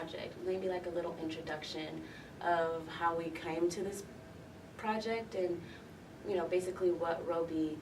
project. Maybe like a little introduction of how we came to this project and, you know, basically what Robey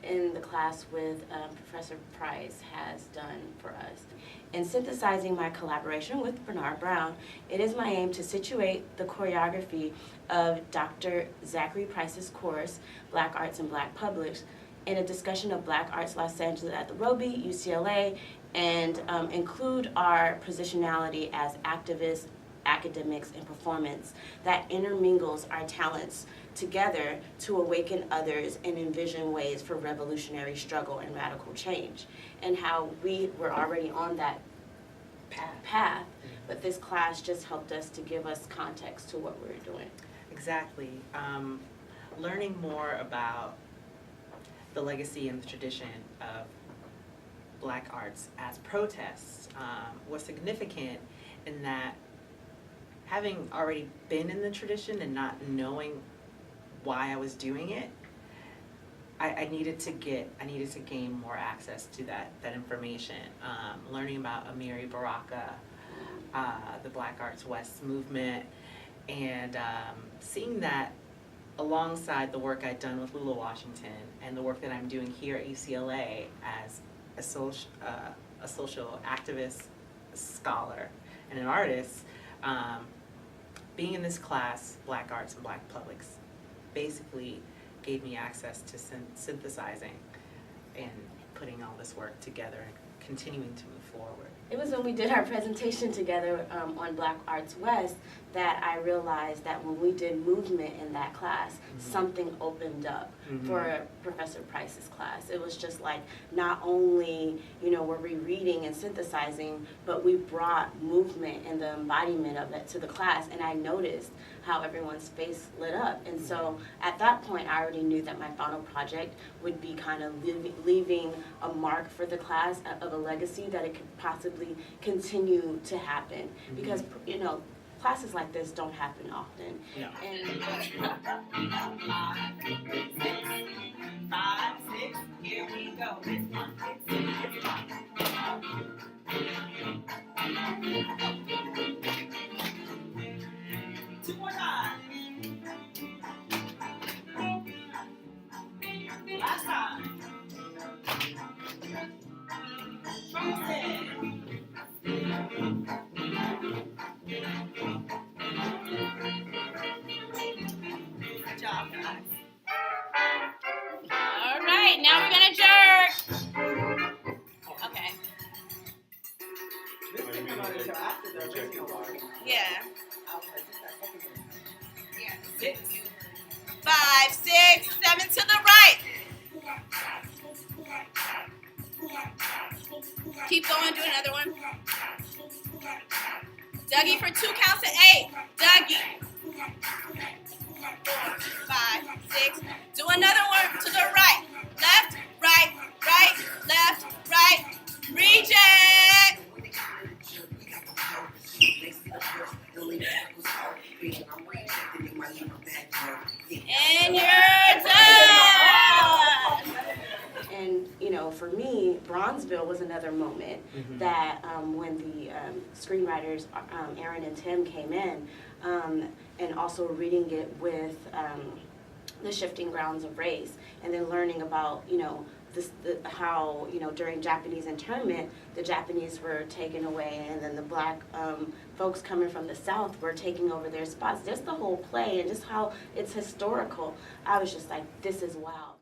in the class with Professor Price has done for us. In synthesizing my collaboration with Bernard Brown, it is my aim to situate the choreography of Dr. Zachary Price's course, Black Arts and Black Publics, in a discussion of Black Arts Los Angeles at the Robey, UCLA, and include our positionality as activists, academics, and performance that intermingles our talents together to awaken others and envision ways for revolutionary struggle and radical change, and how we were already on that path, but this class just helped us to give us context to what we were doing. Exactly. Learning more about the legacy and the tradition of Black arts as protests was significant in that, having already been in the tradition and not knowing why I was doing it, I needed to gain more access to that information. Learning about Amiri Baraka, the Black Arts West movement, and seeing that alongside the work I'd done with Lula Washington and the work that I'm doing here at UCLA as a social activist, scholar, and an artist. Being in this class, Black Arts and Black Publics, basically gave me access to synthesizing and putting all this work together and continuing to move forward. It was when we did our presentation together on Black Arts West that I realized that when we did movement in that class, something opened up for Professor Price's class. It was just like, not only, you know, were we reading and synthesizing, but we brought movement and the embodiment of it to the class, and I noticed how everyone's face lit up. And so at that point, I already knew that my final project would be kind of leaving a mark for the class, of a legacy that it could possibly continue to happen. Because, you know, classes like this don't happen often. No. And 5, 6, here we go. It's 1, 2 more times. Last time. Good job, guys. All right, now we're gonna jerk. Okay. This didn't come out until after the original one. Yeah. Okay, just that second one. Yeah. 6, 5, 6, 7 to the right. Keep going. Do another one. Dougie for 2 counts to 8. Dougie. 4, 5, 6. Do another one to the right. Left, right, right, left, right. Reject. And you're done. And, you know, for me, Bronzeville was another moment that when the screenwriters, Aaron and Tim, came in, and also reading it with the shifting grounds of race, and then learning about, you know, how, you know, during Japanese internment, the Japanese were taken away, and then the Black folks coming from the South were taking over their spots. Just the whole play and just how it's historical. I was just like, this is wild.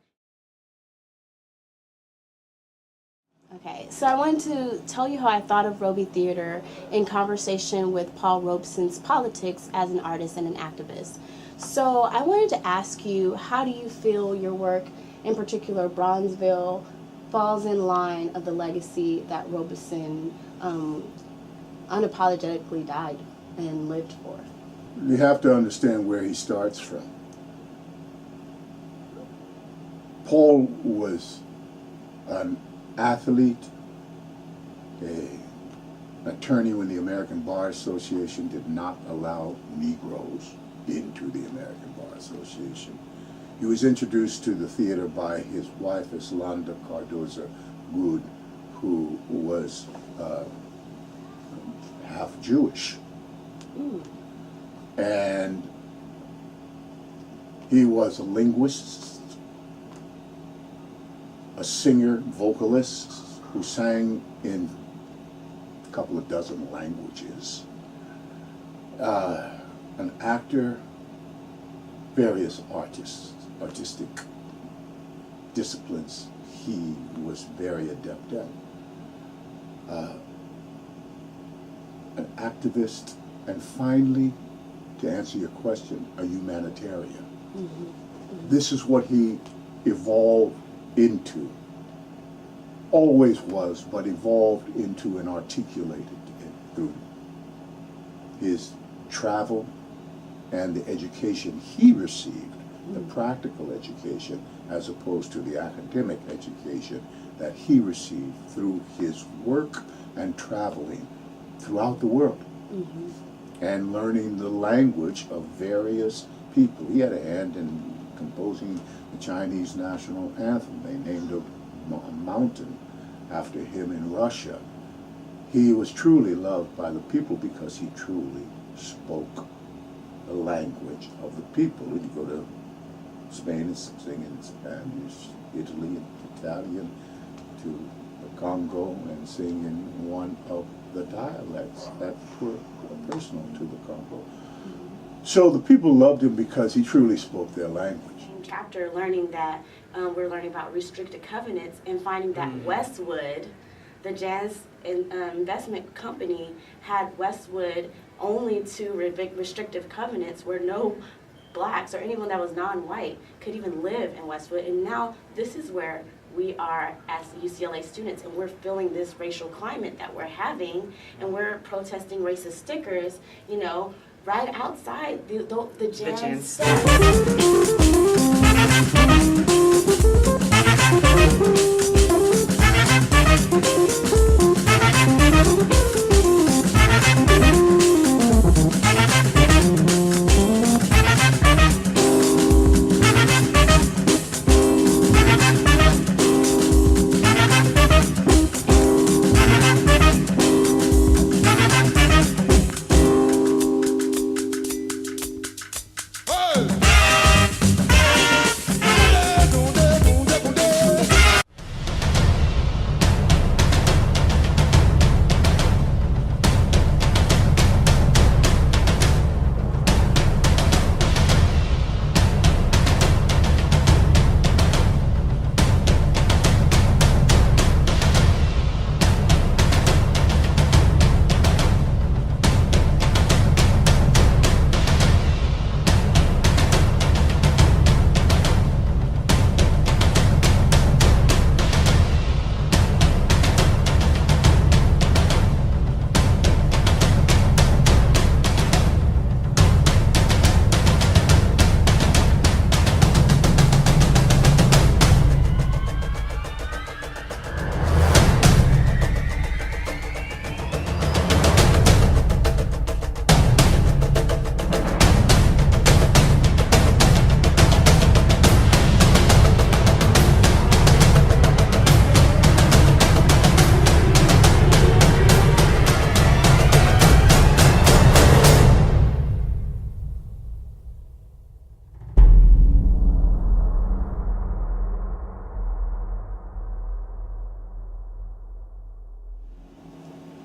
Okay, so I wanted to tell you how I thought of Robey Theater in conversation with Paul Robeson's politics as an artist and an activist. So I wanted to ask you, how do you feel your work, in particular Bronzeville, falls in line of the legacy that Robeson unapologetically died and lived for? You have to understand where he starts from. Paul was an athlete, an attorney when the American Bar Association did not allow Negroes into the American Bar Association. He was introduced to the theater by his wife, Islanda Cardoza Good, who was half Jewish. And he was a linguist, a singer, vocalist, who sang in a couple of dozen languages, an actor, various artistic disciplines he was very adept at, an activist, and finally, to answer your question, a humanitarian. This is what he evolved into. Always was, but evolved into and articulated it through his travel and the education he received, the practical education, as opposed to the academic education that he received through his work and traveling throughout the world and learning the language of various people. He had a hand in composing the Chinese national anthem. They named a mountain after him in Russia. He was truly loved by the people because he truly spoke the language of the people. When you go to Spain and sing in Spanish, Italy and Italian, to the Congo and sing in one of the dialects that were personal to the Congo. So the people loved him because he truly spoke their language. Chapter learning that we're learning about restricted covenants and finding that Westwood, the jazz investment company, had Westwood only to restrictive covenants where no blacks or anyone that was non-white could even live in Westwood. And now this is where we are as UCLA students, and we're feeling this racial climate that we're having, and we're protesting racist stickers, you know, right outside the jazz.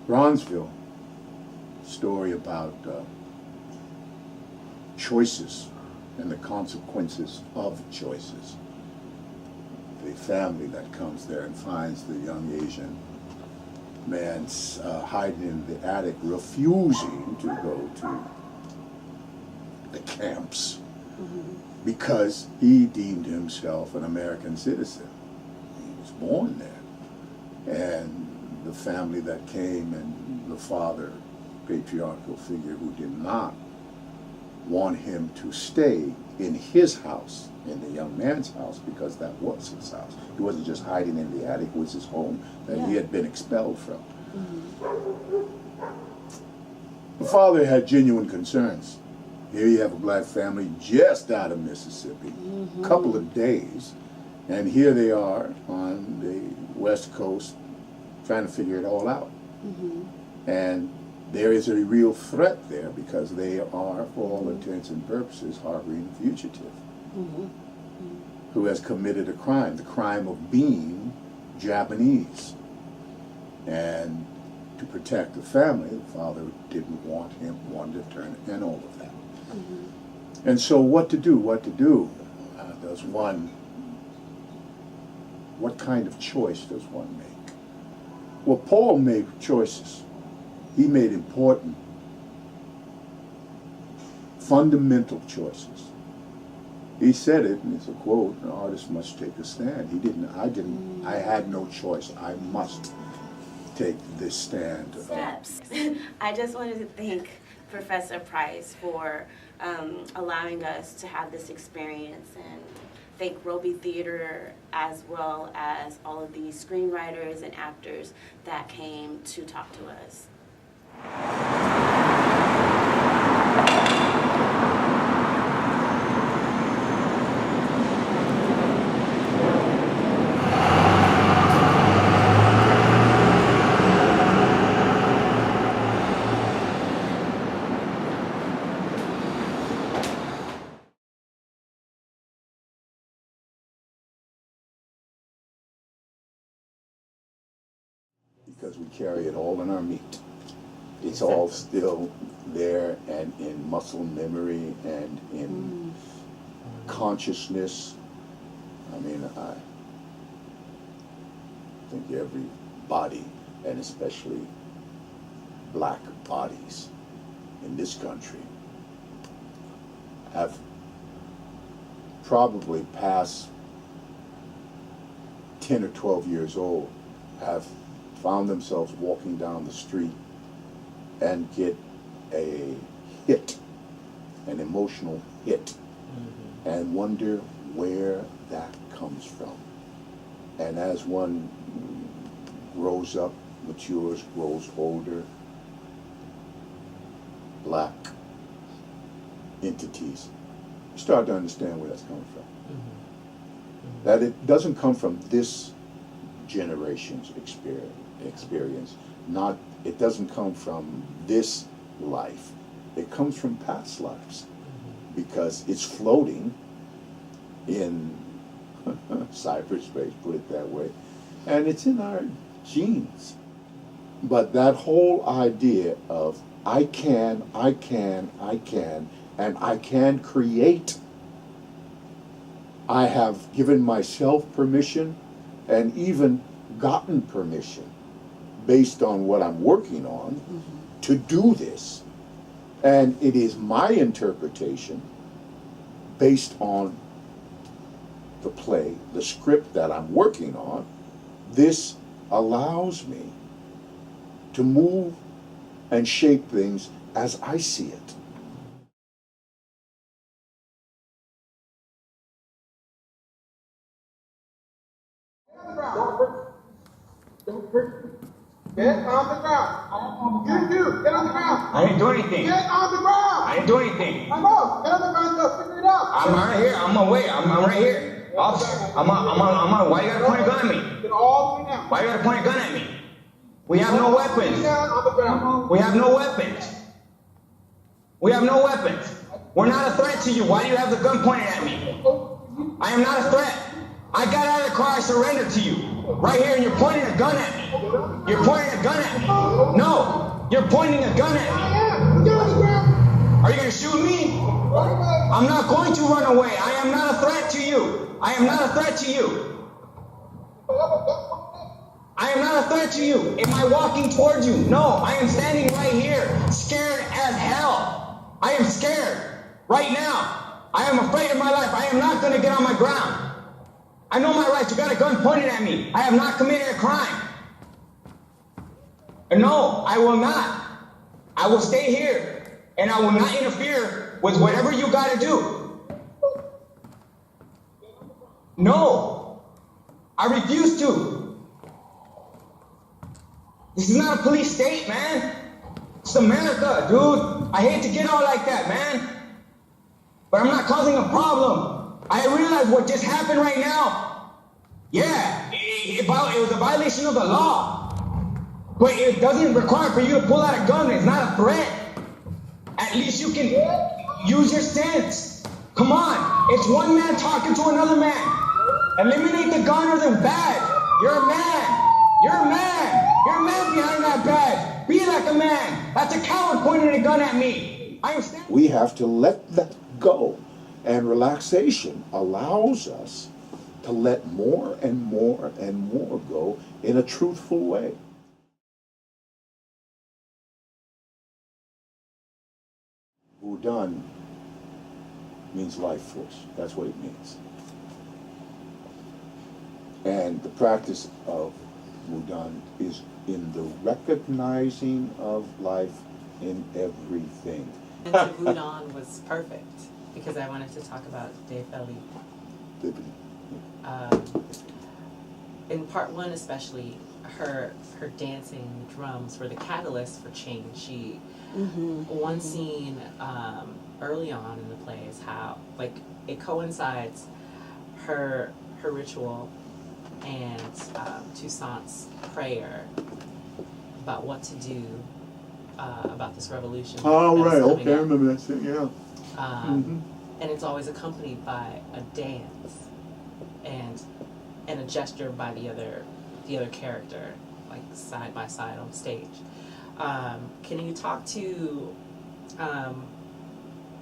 Bronzeville, story about choices and the consequences of choices. The family that comes there and finds the young Asian man hiding in the attic, refusing to go to the camps because he deemed himself an American citizen. He was born there. And the family that came, and the father, patriarchal figure, who did not want him to stay in his house, in the young man's house, because that was his house. He wasn't just hiding in the attic, it was his home that he had been expelled from. The father had genuine concerns. Here you have a black family just out of Mississippi, a couple of days, and here they are on the West Coast trying to figure it all out. And there is a real threat there because they are, for all intents and purposes, harboring a fugitive who has committed a crime, the crime of being Japanese. And to protect the family, the father didn't want him, wanted to turn in all of that. And so what to do? What kind of choice does one make? Well, Paul made choices. He made important, fundamental choices. He said it, and it's a quote, an artist must take a stand. I had no choice. I must take this stand. Steps. I just wanted to thank Professor Price for allowing us to have this experience, and thank Robey Theater as well as all of the screenwriters and actors that came to talk to us. Because we carry it all in our meat. It's all still there and in muscle memory and in consciousness. I mean, I think every body, and especially black bodies in this country, have probably past 10 or 12 years old, have found themselves walking down the street and get a hit, an emotional hit, and wonder where that comes from. And as one grows up, matures, grows older, black entities, you start to understand where that's coming from. That it doesn't come from this generation's experience. It doesn't come from this life. It comes from past lives, because it's floating in cyberspace, put it that way, and it's in our genes. But that whole idea of I can, and I can create. I have given myself permission and even gotten permission based on what I'm working on to do this. And it is my interpretation based on the play, the script that I'm working on. This allows me to move and shape things as I see it. Get on the ground. You, get on the ground. I didn't do anything. Get on the ground. I didn't do anything. I'm out. Get on the ground. Go figure it out. I'm right here. I'm away. I'm right here. Officer, I'm on. Why you gotta point a gun at me? Get all the way down. Why you gotta point a gun at me? We have no weapons. Down on the ground. We have no weapons. We have no weapons. We're not a threat to you. Why do you have the gun pointed at me? I am not a threat. I got out of the car. I surrendered to you. Right here, and you're pointing a gun at me. You're pointing a gun at me. No, you're pointing a gun at me. Get on the ground. Are you gonna shoot me? I'm not going to run away. I am not a threat to you. I am not a threat to you. I am not a threat to you. Am I walking towards you? No, I am standing right here, scared as hell. I am scared right now. I am afraid of my life. I am not gonna get on my ground. I know my rights. You got a gun pointed at me. I have not committed a crime. No, I will not. I will stay here, and I will not interfere with whatever you got to do. No, I refuse to. This is not a police state, man. It's America, dude. I hate to get all like that, man. But I'm not causing a problem. I realize what just happened right now. Yeah, it was a violation of the law. But it doesn't require for you to pull out a gun. It's not a threat. At least you can use your sense. Come on. It's one man talking to another man. Eliminate the gun or the badge. You're a man. You're a man. You're a man behind that badge. Be like a man. That's a coward pointing a gun at me. I understand. We have to let that go. And relaxation allows us to let more and more and more go in a truthful way. Udon means life force. That's what it means. And the practice of Udon is in the recognizing of life in everything. And to Udon was perfect because I wanted to talk about Defeli. In part one especially, her dancing drums were the catalyst for change. She one scene early on in the play is how like it coincides her ritual and Toussaint's prayer about what to do about this revolution. Oh, right, okay, I up. remember that scene, yeah. And it's always accompanied by a dance and a gesture by the other character, like side by side on stage. Can you talk to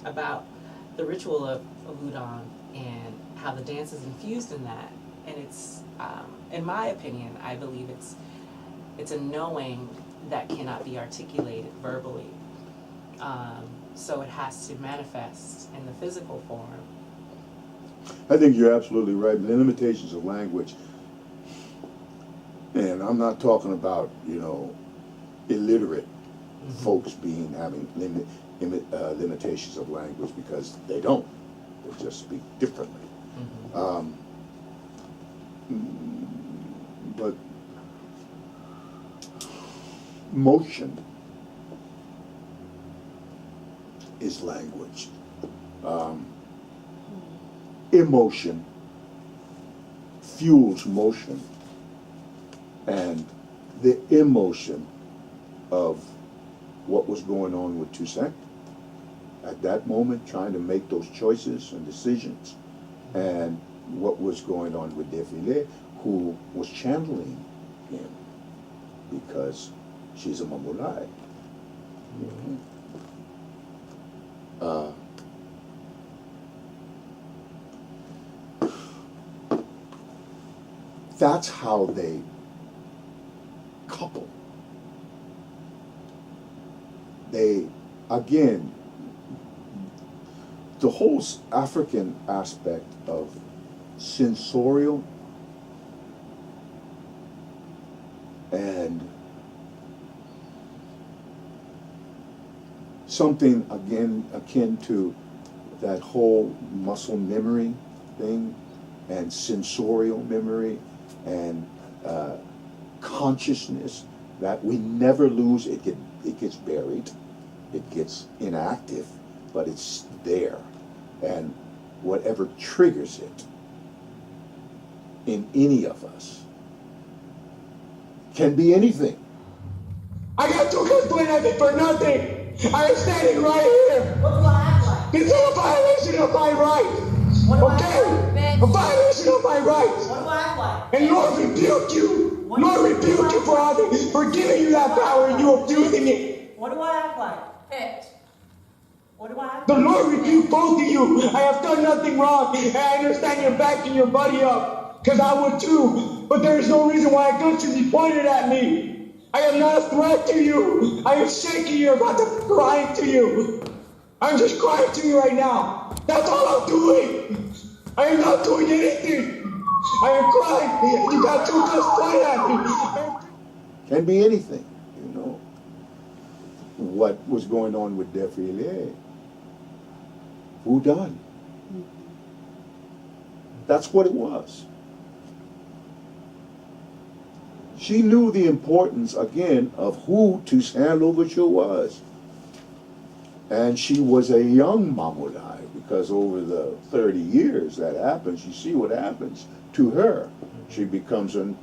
about the ritual of Udon and how the dance is infused in that? And it's, in my opinion, I believe it's a knowing that cannot be articulated verbally. So it has to manifest in the physical form. I think you're absolutely right. The limitations of language, and I'm not talking about, illiterate folks having limitations of language, because they don't. They just speak differently. But motion is language. Emotion fuels motion, and the emotion of what was going on with Toussaint at that moment, trying to make those choices and decisions, and what was going on with Defile, who was channeling him because she's a Mamulai. That's how they couple. They, again, the whole African aspect of sensorial and something, again, akin to that whole muscle memory thing and sensorial memory and consciousness that we never lose. It gets buried, it gets inactive, but it's there. And whatever triggers it in any of us can be anything. I got 2 guns pointed at me for nothing. I am standing right here. What do I act like? This is a violation of my rights. What do I act Okay? like? A violation of my rights. What do I act like? And Lord rebuked you. Lord rebuked you for giving you that power and you abusing it. What do I act like? Pitch. What do I act The like? Lord rebuked both of you. I have done nothing wrong. And I understand you're backing your buddy up. Because I would too. But there is no reason why a gun should be pointed at me. I am not a threat to you. I am shaking you, about to crying to you. I'm just crying to you right now. That's all I'm doing. I am not doing anything. I am crying. You got 2 guns pointed at me. Can be anything, What was going on with Defile? Who done? That's what it was. She knew the importance, again, of who Toussaint Louverture was. And she was a young Mamulai, because over the 30 years that happens, you see what happens to her. She becomes a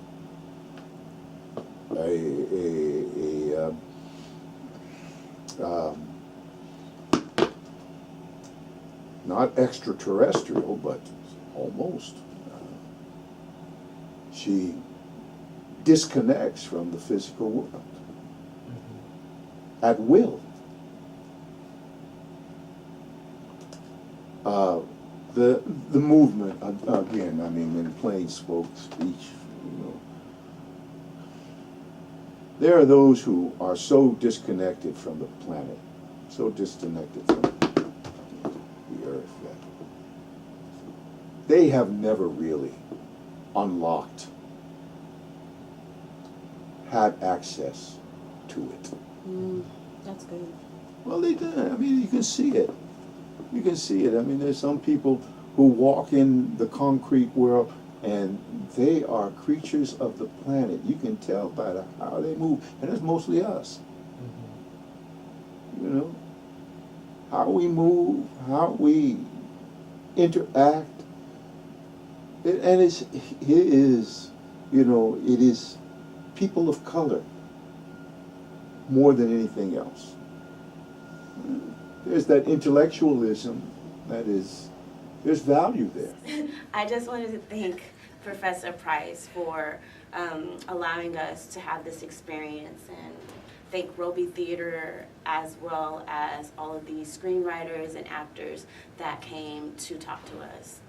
not extraterrestrial, but almost. She disconnects from the physical world at will. The movement, again, I mean, in plain speech, you know, there are those who are so disconnected from the planet, so disconnected from the earth, that they have never really unlocked, had access to it. That's good. Well, they do. I mean, you can see it. You can see it. I mean, there's some people who walk in the concrete world and they are creatures of the planet. You can tell by how they move, and it's mostly us. You know, how we move, how we interact, and it is, you know, it is people of color more than anything else. There's that intellectualism that is, there's value there. I just wanted to thank Professor Price for allowing us to have this experience, and thank Robey Theater as well as all of the screenwriters and actors that came to talk to us.